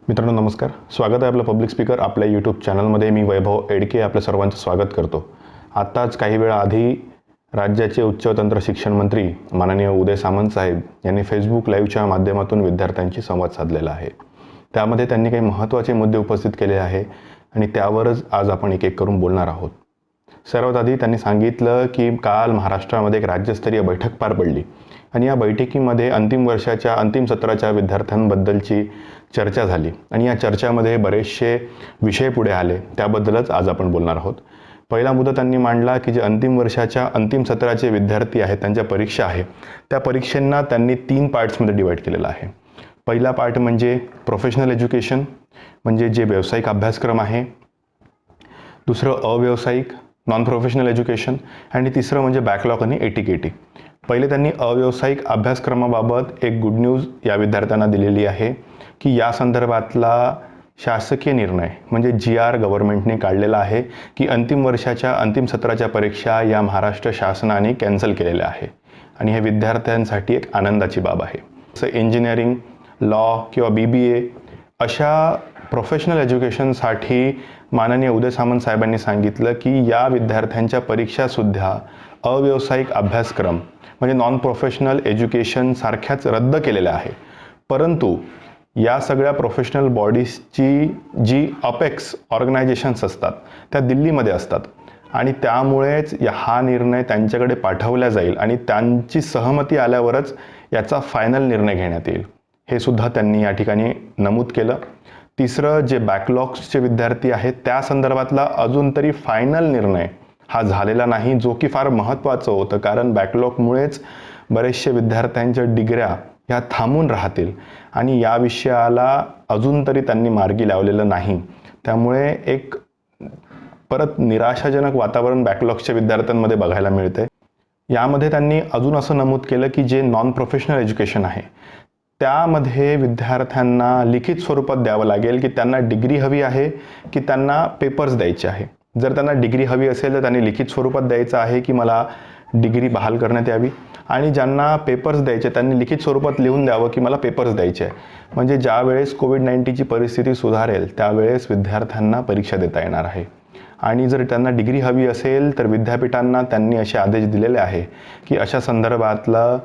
मित्रांनो नमस्कार. स्वागत आहे आपलं पब्लिक स्पीकर आपल्या यूट्यूब चॅनलमध्ये. मी वैभव एडके आपल्या सर्वांचं स्वागत करतो. आत्ताच काही वेळा आधी राज्याचे उच्च व तंत्र शिक्षण मंत्री माननीय उदय सामंत साहेब यांनी फेसबुक लाईव्हच्या माध्यमातून विद्यार्थ्यांशी संवाद साधलेला आहे. त्यामध्ये त्यांनी काही महत्त्वाचे मुद्दे उपस्थित केले आहे आणि त्यावरच आज आपण एक एक करून बोलणार आहोत. सर्वात आधी त्यांनी सांगितलं की काल महाराष्ट्रामध्ये एक राज्यस्तरीय बैठक पार पडली आणि या बैठकीमध्ये अंतिम वर्षाच्या अंतिम सत्राच्या विद्यार्थ्यांबद्दलची चर्चा झाली आणि या चर्चामध्ये बरेचसे विषय पुढे आले. त्याबद्दलच आज आपण बोलणार आहोत. पहिला मुद्दा त्यांनी मांडला की जे अंतिम वर्षाच्या अंतिम सत्राचे विद्यार्थी आहेत त्यांच्या परीक्षा आहे त्या परीक्षांना त्यांनी 3 पार्ट्समध्ये डिवाईड केलेलं आहे. पहिला पार्ट म्हणजे प्रोफेशनल एज्युकेशन म्हणजे जे व्यावसायिक अभ्यासक्रम आहे, दुसरं अव्यावसायिक नॉन प्रोफेशनल एज्युकेशन आणि तिसरं म्हणजे बॅकलॉग आणि एटीकेटी. पहिले त्यांनी अव्यावसायिक अभ्यासक्रमाबाबत एक गुड न्यूज या विद्यार्थ्यांना दिलेली आहे की या संदर्भातला शासकीय निर्णय म्हणजे GR गव्हर्नमेंटने काढलेला आहे की अंतिम वर्षाच्या अंतिम सत्राच्या परीक्षा या महाराष्ट्र शासनाने कॅन्सल केलेल्या आहे आणि हे विद्यार्थ्यांसाठी एक आनंदाची बाब आहे. जसं इंजिनिअरिंग, लॉ किंवा BBA अशा प्रोफेशनल एज्युकेशनसाठी माननीय उदय सामंत साहेबांनी सांगितलं की या विद्यार्थ्यांच्या परीक्षासुद्धा अव्यावसायिक अभ्यासक्रम म्हणजे नॉन प्रोफेशनल एज्युकेशन सारख्याच रद्द केलेल्या आहे. परंतु या सगळ्या प्रोफेशनल बॉडीजची जी अपेक्स ऑर्गनायझेशन्स असतात त्या दिल्लीमध्ये असतात आणि त्यामुळेच हा निर्णय त्यांच्याकडे पाठवला जाईल आणि त्यांची सहमती आल्यावरच याचा फायनल निर्णय घेण्यात येईल, हे सुद्धा त्यांनी या ठिकाणी नमूद केलं. तिसरं जे बॅकलॉग्सचे विद्यार्थी आहेत त्या संदर्भातला अजून तरी फायनल निर्णय हा झालेला नाही, जो की फार महत्त्वाचं होतं. कारण बॅकलॉगमुळेच बरेचसे विद्यार्थ्यांच्या डिग्र्या ह्या थांबून राहतील आणि या विषयाला अजून तरी त्यांनी मार्गी लावलेलं नाही. त्यामुळे एक परत निराशाजनक वातावरण बॅकलॉग्सच्या विद्यार्थ्यांमध्ये बघायला मिळते. यामध्ये त्यांनी अजून असं नमूद केलं की जे नॉन प्रोफेशनल एज्युकेशन आहे त्यामध्ये विद्यार्थ्यांना लिखित स्वरूपात द्यावं लागेल की त्यांना डिग्री हवी आहे की त्यांना पेपर्स द्यायचे आहे. जर त्यांना डिग्री हवी असेल तर त्यांनी लिखित स्वरूपात द्यायचं आहे की मला डिग्री बहाल करण्यात यावी आणि ज्यांना पेपर्स द्यायचे त्यांनी लिखित स्वरूपात लिहून द्यावं की मला पेपर्स द्यायचे आहे. म्हणजे ज्या वेळेस कोविड-19ची परिस्थिती सुधारेल त्यावेळेस विद्यार्थ्यांना परीक्षा देता येणार आहे. आणि जर त्यांना डिग्री हवी असेल तर विद्यापीठांना त्यांनी असे आदेश दिलेले आहे की अशा संदर्भातलं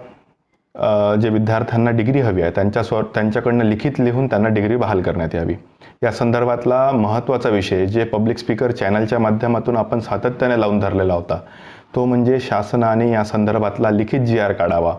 जे विद्यार्थ्यांना डिग्री हवी आहे त्यांच्याकडनं लिखित लिहून त्यांना डिग्री बहाल करण्यात यावी. या संदर्भातला महत्त्वाचा विषय जे पब्लिक स्पीकर चॅनलच्या माध्यमातून आपण सातत्याने लावून धरलेला होता तो म्हणजे शासनाने या संदर्भातला लिखित GR काढावा.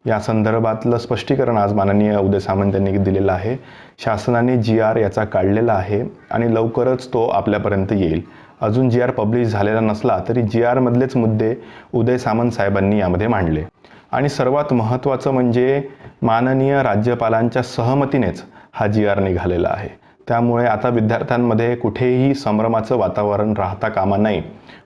या संदर्भातलं स्पष्टीकरण आज माननीय उदय सामंत यांनी दिलेलं आहे. शासनाने GR याचा काढलेला आहे आणि लवकरच तो आपल्यापर्यंत येईल. अजून GR पब्लिश झालेला नसला तरी GR मधलेच मुद्दे उदय सामंत साहेबांनी यामध्ये मांडले आणि सर्वात महत्त्वाचं म्हणजे माननीय राज्यपालांच्या सहमतीनेच हा GR निघालेला आहे. त्यामुळे आता विद्यार्थ्यांमध्ये कुठेही संभ्रमाचं वातावरण राहता कामा नये.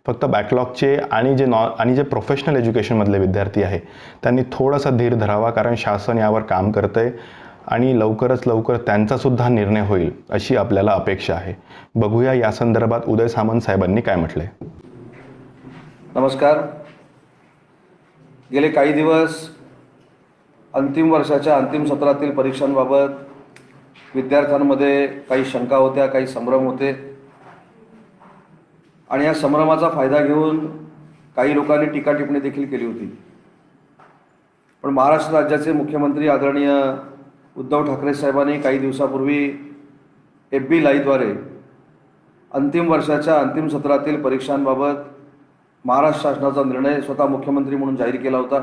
फक्त बॅकलॉगचे आणि जे प्रोफेशनल एज्युकेशनमधले विद्यार्थी आहे त्यांनी थोडासा धीर धरावा, कारण शासन यावर काम करतंय आणि लवकरच लवकर त्यांचासुद्धा निर्णय होईल अशी आपल्याला अपेक्षा आहे. बघूया या संदर्भात उदय सामंत साहेबांनी काय म्हटलंय. नमस्कार. गेले काही दिवस अंतिम वर्षाच्या अंतिम सत्रातील परीक्षांबाबत विद्यार्थ्यांमध्ये काही शंका होत्या, काही संभ्रम होते आणि या संभ्रमाचा फायदा घेऊन काही लोकांनी टीका टिप्पणी देखील केली होती. पण महाराष्ट्र राज्याचे मुख्यमंत्री आदरणीय उद्धव ठाकरे साहेबांनी काही दिवसापूर्वी FB लाईव्हद्वारे अंतिम वर्षाच्या अंतिम सत्रातील परीक्षांबाबत महाराष्ट्र शासनाचा निर्णय स्वतः मुख्यमंत्री म्हणून जाहीर केला होता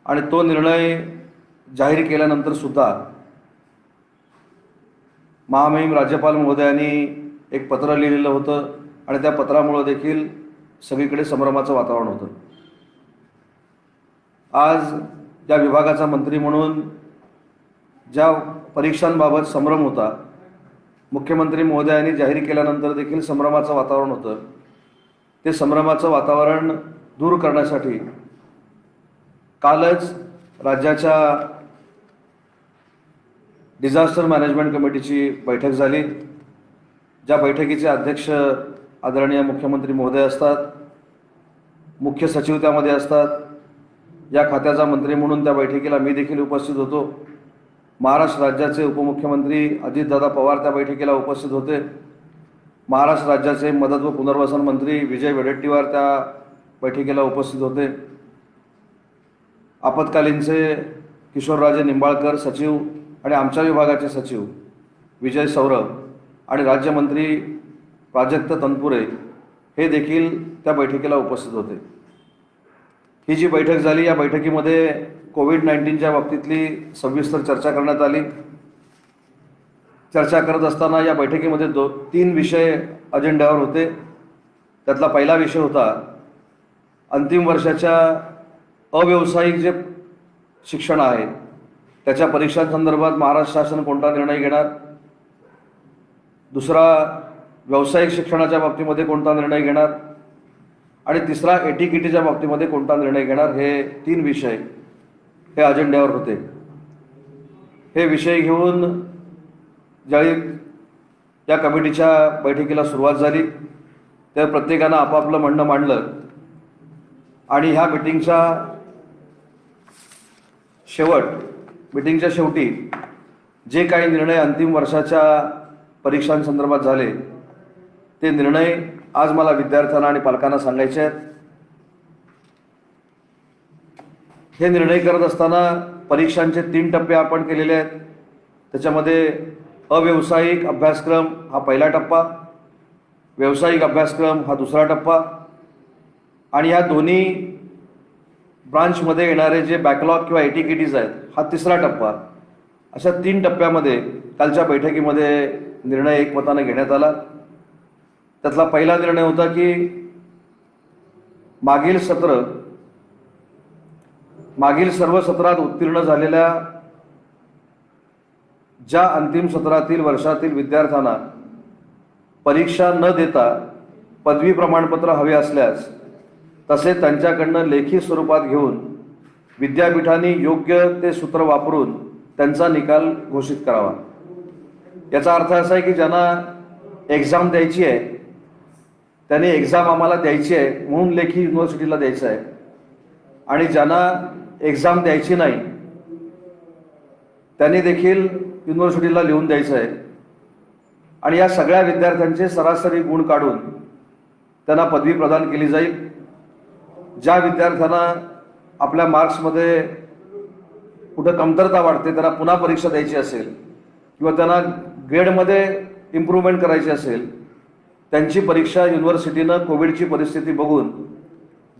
आणि तो निर्णय जाहीर केल्यानंतर सुद्धा महामहिम राज्यपाल महोदयांनी एक पत्र लिहिलेलं होतं आणि त्या पत्रामुळे देखील सगळीकडे संभ्रमाचं वातावरण होतं. आज या विभागाचा मंत्री म्हणून ज्या परीक्षांबाबत संभ्रम होता, मुख्यमंत्री महोदयांनी जाहीर केल्यानंतर देखील संभ्रमाचं वातावरण होतं, ते संभ्रमाचं वातावरण दूर करण्यासाठी कालच राज्याच्या डिझास्टर मॅनेजमेंट कमिटीची बैठक झाली. ज्या बैठकीचे अध्यक्ष आदरणीय मुख्यमंत्री महोदय असतात, मुख्य सचिव त्यामध्ये असतात. या खात्याचा मंत्री म्हणून त्या बैठकीला मी देखील उपस्थित होतो. महाराष्ट्र राज्याचे उपमुख्यमंत्री अजितदादा पवार त्या बैठकीला उपस्थित होते. महाराष्ट्र राज्याचे मदत व पुनर्वसन मंत्री विजय वडेट्टीवार त्या बैठकीला उपस्थित होते. आपत्कालीनचे किशोरराजे निंबाळकर सचिव आणि आमच्या विभागाचे सचिव विजय सौरभ आणि राज्यमंत्री प्राजक्त तनपुरे हे देखील त्या बैठकीला उपस्थित होते. ही जी बैठक झाली, या बैठकीमध्ये कोविड-19च्या बाबतीतली सविस्तर चर्चा करण्यात आली. चर्चा करत असताना या बैठकीमध्ये 3 विषय अजेंड्यावर होते. त्यातला पहिला विषय होता अंतिम वर्षाच्या अव्यावसायिक जे शिक्षण आहे त्याच्या परीक्षांसंदर्भात महाराष्ट्र शासन कोणता निर्णय घेणार. दुसरा, व्यावसायिक शिक्षणाच्या बाबतीमध्ये कोणता निर्णय घेणार. आणि तिसरा, एटीकेटीच्या बाबतीमध्ये कोणता निर्णय घेणार. हे 3 विषय हे अजेंड्यावर होते. हे विषय घेऊन ज्यावेळी या कमिटीच्या बैठकीला सुरुवात झाली त्या प्रत्येकानं आपापलं म्हणणं मांडलं आणि ह्या मीटिंगच्या शेवटी जे काही निर्णय अंतिम वर्षाच्या परीक्षांसंदर्भात झाले ते निर्णय आज मला विद्यार्थ्यांना आणि पालकांना सांगायचे आहेत. हे निर्णय करत असताना परीक्षांचे 3 टप्पे आपण केलेले आहेत. त्याच्यामध्ये अव्यावसायिक अभ्यासक्रम हा पहिला टप्पा, व्यावसायिक अभ्यासक्रम हा दुसरा टप्पा आणि ह्या दोन्ही ब्रांचमध्ये येणारे जे बॅकलॉग किंवा एटीकेटीज आहेत हा तिसरा टप्पा. अशा 3 टप्प्यामध्ये कालच्या बैठकीमध्ये निर्णय एकमताने घेण्यात आला. त्यातला पहिला निर्णय होता की मागील सर्व सत्रात उत्तीर्ण झालेल्या ज्या अंतिम सत्रातील वर्षातील विद्यार्थ्यांना परीक्षा न देता पदवी प्रमाणपत्र हवे असल्यास तसे त्यांच्याकडनं लेखी स्वरूपात घेऊन विद्यापीठांनी योग्य ते सूत्र वापरून त्यांचा निकाल घोषित करावा. याचा अर्थ असा आहे की ज्यांना एक्झाम द्यायची आहे त्यांनी एक्झाम आम्हाला द्यायची आहे म्हणून लेखी युनिव्हर्सिटीला द्यायचं आहे आणि ज्यांना एक्झाम द्यायची नाही त्यांनी देखील युनिव्हर्सिटीला लिहून द्यायचं आहे आणि या सगळ्या विद्यार्थ्यांचे सरासरी गुण काढून त्यांना पदवी प्रदान केली जाईल. ज्या विद्यार्थ्यांना आपल्या मार्क्समध्ये कुठं कमतरता वाटते त्यांना पुन्हा परीक्षा द्यायची असेल किंवा त्यांना ग्रेडमध्ये इम्प्रूव्हमेंट करायची असेल त्यांची परीक्षा युनिव्हर्सिटीनं कोविडची परिस्थिती बघून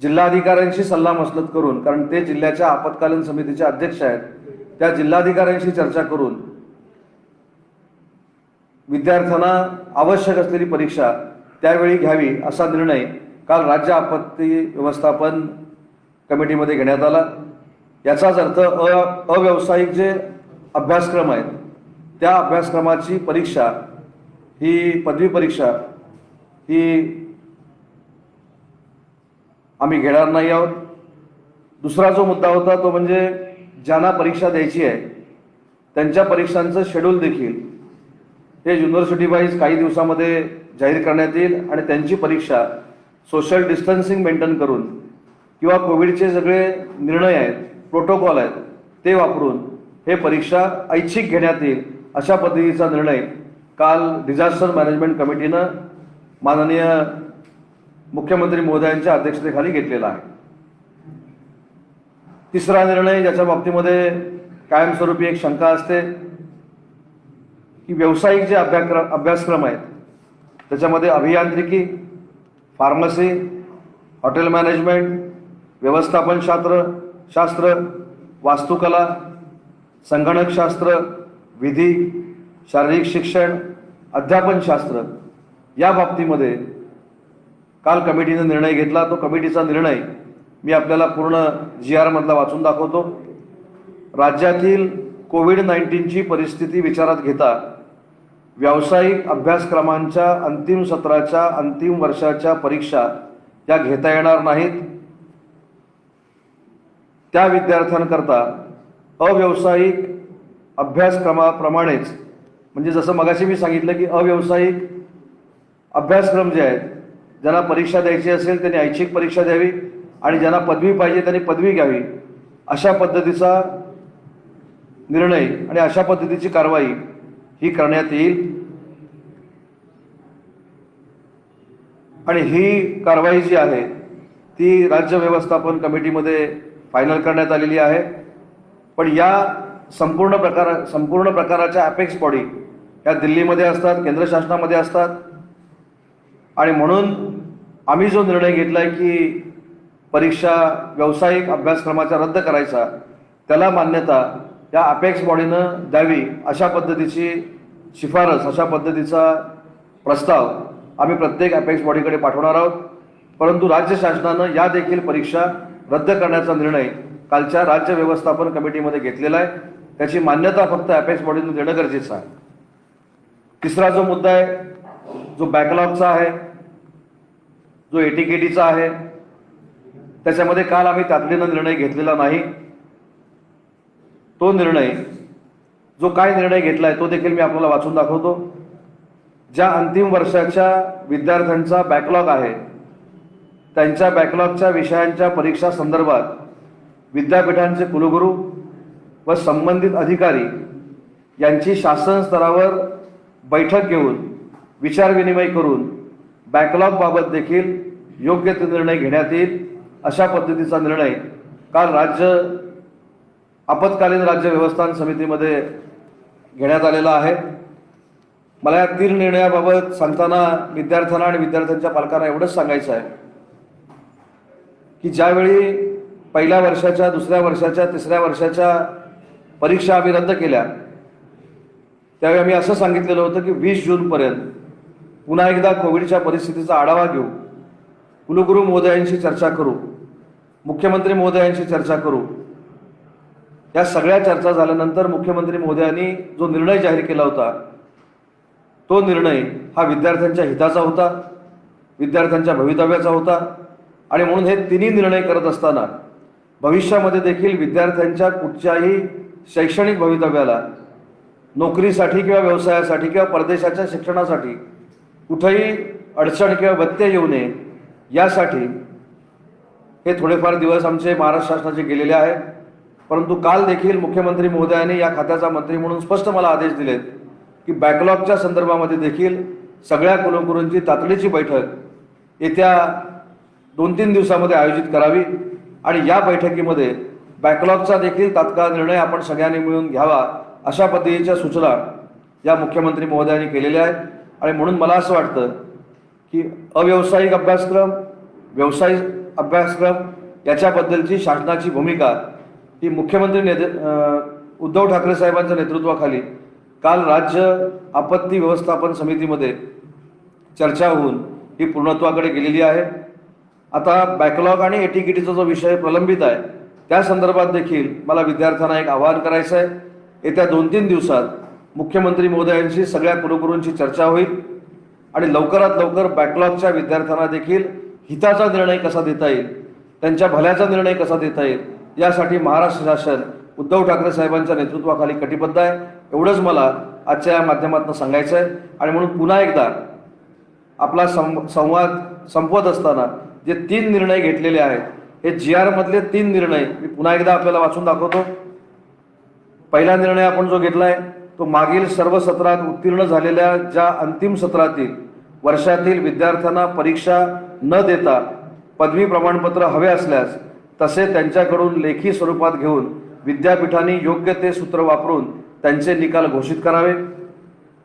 जिल्हाधिकाऱ्यांशी सल्लामसलत करून, कारण ते जिल्ह्याच्या आपत्कालीन समितीचे अध्यक्ष आहेत, त्या जिल्हाधिकाऱ्यांशी चर्चा करून विद्यार्थ्यांना आवश्यक असलेली परीक्षा त्यावेळी घ्यावी असा निर्णय काल राज्य आपत्ती व्यवस्थापन कमिटीमध्ये घेण्यात आला. याचाच अर्थ अव्यावसायिक जे अभ्यासक्रम आहेत त्या अभ्यासक्रमाची परीक्षा ही पदवी परीक्षा ही आम्ही घेणार नाही आहोत. दुसरा जो मुद्दा होता तो म्हणजे ज्यांना परीक्षा द्यायची आहे त्यांच्या परीक्षांचं शेड्यूल देखील हे युनिव्हर्सिटी वाईज काही दिवसामध्ये जाहीर करण्यात येईल आणि त्यांची परीक्षा सोशल डिस्टन्सिंग मेंटेन करून किंवा कोविडचे सगळे निर्णय आहेत, प्रोटोकॉल आहेत ते वापरून हे परीक्षा ऐच्छिक घेण्यात येईल अशा पद्धतीचा निर्णय काल डिझास्टर मॅनेजमेंट कमिटीनं माननीय मुख्यमंत्री महोदयांच्या अध्यक्षतेखाली घेतलेला आहे. तिसरा निर्णय ज्याच्या बाबतीमध्ये कायमस्वरूपी एक शंका असते की व्यावसायिक जे अभ्यासक्रम आहेत त्याच्यामध्ये अभियांत्रिकी, फार्मसी, हॉटेल मॅनेजमेंट, व्यवस्थापन शास्त्र, वास्तुकला, संगणकशास्त्र, विधी, शारीरिक शिक्षण, अध्यापनशास्त्र या बाबतीमध्ये काल कमिटीने निर्णय घेतला. तो कमिटीचा निर्णय मी आपल्याला पूर्ण GR मधला वाचून दाखवतो. राज्यातील कोविड-19ची परिस्थिती विचारात घेता व्यावसायिक अभ्यासक्रमांच्या अंतिम सत्राच्या अंतिम वर्षाच्या परीक्षा या घेता येणार नाहीत. त्या विद्यार्थ्यांकरता अव्यावसायिक अभ्यासक्रमाप्रमाणेच, म्हणजे जसं मगाशी मी सांगितलं की अव्यावसायिक अभ्यासक्रम जे आहेत ज्यांना परीक्षा द्यायची असेल त्यांनी ऐच्छिक परीक्षा द्यावी आणि ज्यांना पदवी पाहिजे त्यांनी पदवी घ्यावी अशा पद्धतीचा निर्णय आणि अशा पद्धतीची कारवाई ही करण्यात येईल आणि ही कारवाई जी आहे ती राज्य व्यवस्थापन कमिटीमध्ये फायनल करण्यात आलेली आहे। पण या संपूर्ण प्रकाराच्या अपेक्स बॉडी ह्या दिल्लीमध्ये असतात, केंद्र शासनामध्ये असतात आणि म्हणून आम्ही जो निर्णय घेतला आहे की परीक्षा व्यावसायिक अभ्यासक्रमाचा रद्द करायचा, त्याला मान्यता या अपेक्स बॉडीनं द्यावी अशा पद्धतीची शिफारस, अशा पद्धतीचा प्रस्ताव आम्ही प्रत्येक अपेक्स बॉडीकडे पाठवणार आहोत। परंतु राज्य शासनानं या देखील परीक्षा रद्द करण्याचा निर्णय कालच्या राज्य व्यवस्थापन कमिटीमध्ये घेतलेला आहे। त्याची मान्यता फक्त अपेक्स बॉडीनं देणं गरजेचं आहे। तिसरा जो मुद्दा आहे, जो बॅकलॉगचा आहे, जो एटीकेटीचा आहे, त्याच्यामध्ये काल आम्ही तातडीनं निर्णय घेतलेला नाही। तो निर्णय, जो काय निर्णय घेतला आहे तो देखील मी आपल्याला वाचून दाखवतो। ज्या अंतिम वर्षाच्या विद्यार्थ्यांचा बॅकलॉग आहे, त्यांच्या बॅकलॉगच्या विषयांच्या परीक्षा संदर्भात विद्यापीठांचे कुलगुरू व संबंधित अधिकारी यांची शासन स्तरावर बैठक घेऊन विचारविनिमय करून बॅकलॉग बाबत देखील योग्य ते निर्णय घेण्यात येईल अशा पद्धतीचा निर्णय काल आपत्कालीन राज्य व्यवस्थापन समितीमध्ये घेण्यात आलेला आहे। मला या 3 निर्णयाबाबत सांगताना विद्यार्थ्यांना आणि विद्यार्थ्यांच्या पालकांना एवढंच सांगायचं आहे की ज्यावेळी पहिल्या वर्षाच्या, दुसऱ्या वर्षाच्या, तिसऱ्या वर्षाच्या परीक्षा आम्ही रद्द केल्या, त्यावेळी आम्ही असं सांगितलेलं होतं की 20 जूनपर्यंत पुन्हा एकदा कोविडच्या परिस्थितीचा आढावा घेऊ, कुलगुरू महोदयांशी चर्चा करू, मुख्यमंत्री महोदयांशी चर्चा करू। या सगळ्या चर्चा झाल्यानंतर मुख्यमंत्री महोदयांनी जो निर्णय जाहीर केला होता, तो निर्णय हा विद्यार्थ्यांच्या हिताचा होता, विद्यार्थ्यांच्या भवितव्याचा होता आणि म्हणून हे तिन्ही निर्णय करत असताना भविष्यामध्ये देखील विद्यार्थ्यांच्या कुठच्याही शैक्षणिक भवितव्याला, नोकरीसाठी किंवा व्यवसायासाठी किंवा परदेशाच्या शिक्षणासाठी कुठेही अडचण किंवा व्यत्यय येऊ नये यासाठी हे थोडेफार दिवस आमचे महाराष्ट्र शासनाचे गेलेले आहेत। परंतु काल देखील मुख्यमंत्री महोदयांनी या खात्याचा मंत्री म्हणून स्पष्ट मला आदेश दिलेत की बॅकलॉगच्या संदर्भामध्ये देखील सगळ्या कुलगुरूंची तातडीची बैठक येत्या 2-3 दिवसामध्ये आयोजित करावी आणि या बैठकीमध्ये बॅकलॉगचा देखील तात्काळ निर्णय आपण सगळ्यांनी मिळून घ्यावा अशा पद्धतीच्या सूचना या मुख्यमंत्री महोदयांनी केलेल्या आहेत। आणि म्हणून मला असं वाटतं की अव्यावसायिक अभ्यासक्रम, व्यावसायिक अभ्यासक्रम याच्याबद्दलची शासनाची भूमिका ही मुख्यमंत्री उद्धव ठाकरे साहेबांच्या नेतृत्वाखाली काल राज्य आपत्ती व्यवस्थापन समितीमध्ये चर्चा होऊन ही पूर्णत्वाकडे गेलेली आहे। आता बॅकलॉग आणि एटीकेटीचा जो विषय प्रलंबित आहे त्या संदर्भात देखील मला विद्यार्थ्यांना एक आवाहन करायचं आहे। येत्या 2-3 दिवसात मुख्यमंत्री महोदयांशी सगळ्या कुलगुरूंची चर्चा होईल आणि लवकरात लवकर बॅकलॉगच्या विद्यार्थ्यांना देखील हिताचा निर्णय कसा देता येईल, त्यांच्या भल्याचा निर्णय कसा देता येईल यासाठी महाराष्ट्र शासन उद्धव ठाकरे साहेबांच्या नेतृत्वाखाली कटिबद्ध आहे। एवढंच मला आजच्या या माध्यमातून सांगायचं आहे। आणि म्हणून पुन्हा एकदा आपला संवाद संपवत असताना जे 3 निर्णय घेतलेले आहेत, हे GR मधले 3 निर्णय मी पुन्हा एकदा आपल्याला वाचून दाखवतो। पहिला निर्णय आपण जो घेतला आहे तो मागील सर्व सत्रात उत्तीर्ण झालेल्या ज्या अंतिम सत्रातील वर्षातील विद्यार्थ्यांना परीक्षा न देता पदवी प्रमाणपत्र हवे असल्यास तसे त्यांच्याकडून लेखी स्वरूपात घेऊन विद्यापीठांनी योग्य ते सूत्र वापरून त्यांचे निकाल घोषित करावे।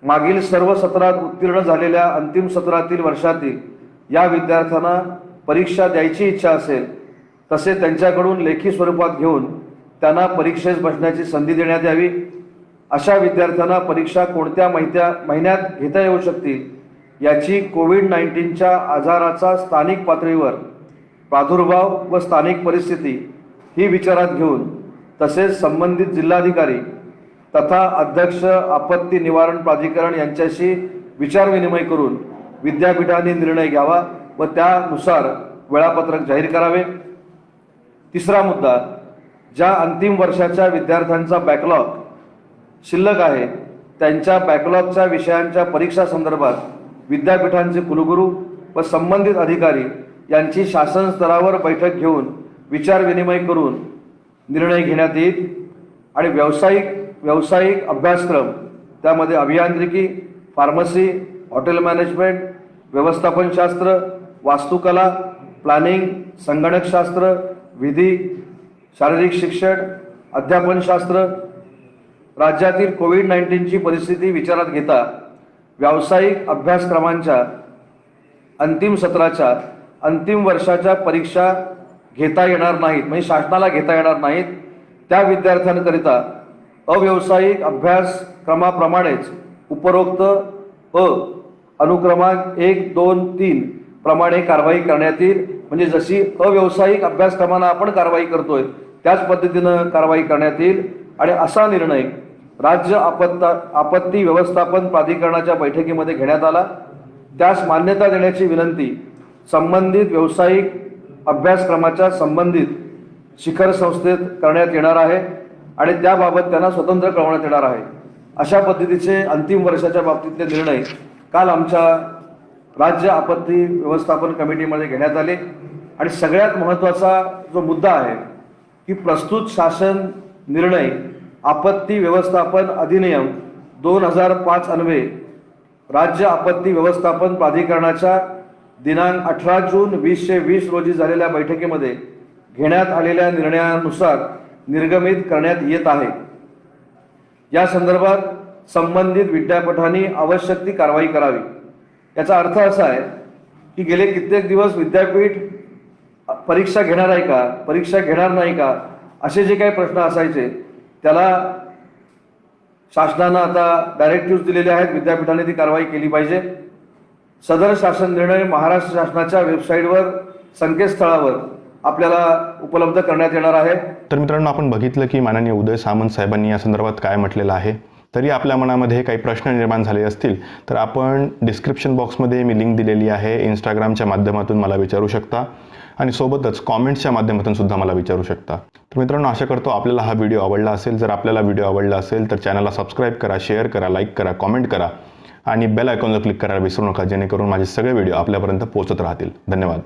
मागील सर्व सत्रात उत्तीर्ण झालेल्या अंतिम सत्रातील वर्षातील या विद्यार्थ्यांना परीक्षा द्यायची इच्छा असेल तसे त्यांच्याकडून लेखी स्वरूपात घेऊन त्यांना परीक्षेस बसण्याची संधी देण्यात यावी। अशा विद्यार्थ्यांना परीक्षा कोणत्या महिन्यात घेता येऊ शकतील याची कोविड-19च्या आजाराचा स्थानिक पातळीवर प्रादुर्भाव व स्थानिक परिस्थिती ही विचारात घेऊन तसेच संबंधित जिल्हाधिकारी तथा अध्यक्ष आपत्ती निवारण प्राधिकरण यांच्याशी विचारविनिमय करून विद्यापीठांनी निर्णय घ्यावा व त्यानुसार वेळापत्रक जाहीर करावे। तिसरा मुद्दा, ज्या अंतिम वर्षाच्या विद्यार्थ्यांचा बॅकलॉग शिल्लक आहे त्यांच्या बॅकलॉगच्या विषयांच्या परीक्षा संदर्भात विद्यापीठांचे कुलगुरू व संबंधित अधिकारी यांची शासन स्तरावर बैठक घेऊन विचारविनिमय करून निर्णय घेण्यात येईल आणि व्यावसायिक व्यावसायिक अभ्यासक्रम, त्यामध्ये अभियांत्रिकी, फार्मसी, हॉटेल मॅनेजमेंट, व्यवस्थापनशास्त्र, वास्तुकला, प्लॅनिंग, संगणकशास्त्र, विधी, शारीरिक शिक्षण, अध्यापनशास्त्र. राज्यातील कोविड-19ची परिस्थिती विचारात घेता व्यावसायिक अभ्यासक्रमांच्या अंतिम सत्राच्या अंतिम वर्षाच्या परीक्षा घेता येणार नाहीत, म्हणजे शासनाला घेता येणार नाहीत. त्या विद्यार्थ्यांकरिता अव्यावसायिक अभ्यासक्रमाप्रमाणेच उपरोक्त अनुक्रमांक 1, 2, 3 प्रमाणे कारवाई करण्यात येईल. म्हणजे जशी अव्यावसायिक अभ्यासक्रमांना आपण कारवाई करतोय त्याच पद्धतीनं कारवाई करण्यात येईल. आणि असा निर्णय राज्य आपत्ती व्यवस्थापन प्राधिकरणाच्या बैठकीमध्ये घेण्यात आला. त्यास मान्यता देण्याची विनंती संबंधित व्यावसायिक अभ्यासक्रमाच्या संबंधित शिखर संस्थेत करण्यात येणार आहे आणि त्याबाबत त्यांना स्वतंत्र कळवण्यात येणार आहे. अशा पद्धतीचे अंतिम वर्षाच्या बाबतीतले निर्णय काल आमच्या राज्य आपत्ती व्यवस्थापन कमिटीमध्ये घेण्यात आले. आणि सगळ्यात महत्त्वाचा जो मुद्दा आहे की प्रस्तुत शासन निर्णय आपत्ती व्यवस्थापन अधिनियम 2005 अन्वये राज्य आपत्ती व्यवस्थापन प्राधिकरणाच्या दिनांक 18 जून 2020 रोजी झालेल्या बैठकीमध्ये घेण्यात आलेल्या निर्णयानुसार निर्गमित करण्यात येत आहे. या संदर्भात संबंधित विद्यापीठांनी आवश्यक ती कारवाई करावी. याचा अर्थ असा आहे की गेले कित्येक दिवस विद्यापीठ परीक्षा घेणार आहे का, परीक्षा घेणार नाही का, असे जे काही प्रश्न असायचे त्याला शासनानं आता डायरेक्टिव्ह दिलेले आहेत. विद्यापीठाने ती कारवाई केली पाहिजे. सदर शासन निर्णय महाराष्ट्र शासनाच्या वेबसाईटवर, संकेतस्थळावर आपल्याला उपलब्ध करण्यात येणार आहे. तर मित्रांनो, आपण बघितलं की माननीय उदय सामंत साहेबांनी या संदर्भात काय म्हटलेलं आहे. तरी आपल्या मनामध्ये काही प्रश्न निर्माण झाले असतील तर आपण डिस्क्रिप्शन बॉक्समध्ये मी लिंक दिलेली आहे. इंस्टाग्रामच्या माध्यमातून मला विचारू शकता आणि सोबतच कॉमेंट्सच्या माध्यमातून सुद्धा मला विचारू शकता. तर मित्रांनो, आशा करतो आपल्याला हा व्हिडिओ आवडला असेल. जर आपल्याला व्हिडिओ आवडला असेल तर चॅनलला सबस्क्राईब करा, शेअर करा, लाईक करा, कॉमेंट करा आणि बेल आयकॉनवर क्लिक करायला विसरू नका, जेणेकरून माझे सगळे व्हिडिओ आपल्यापर्यंत पोहोचत राहतील. धन्यवाद.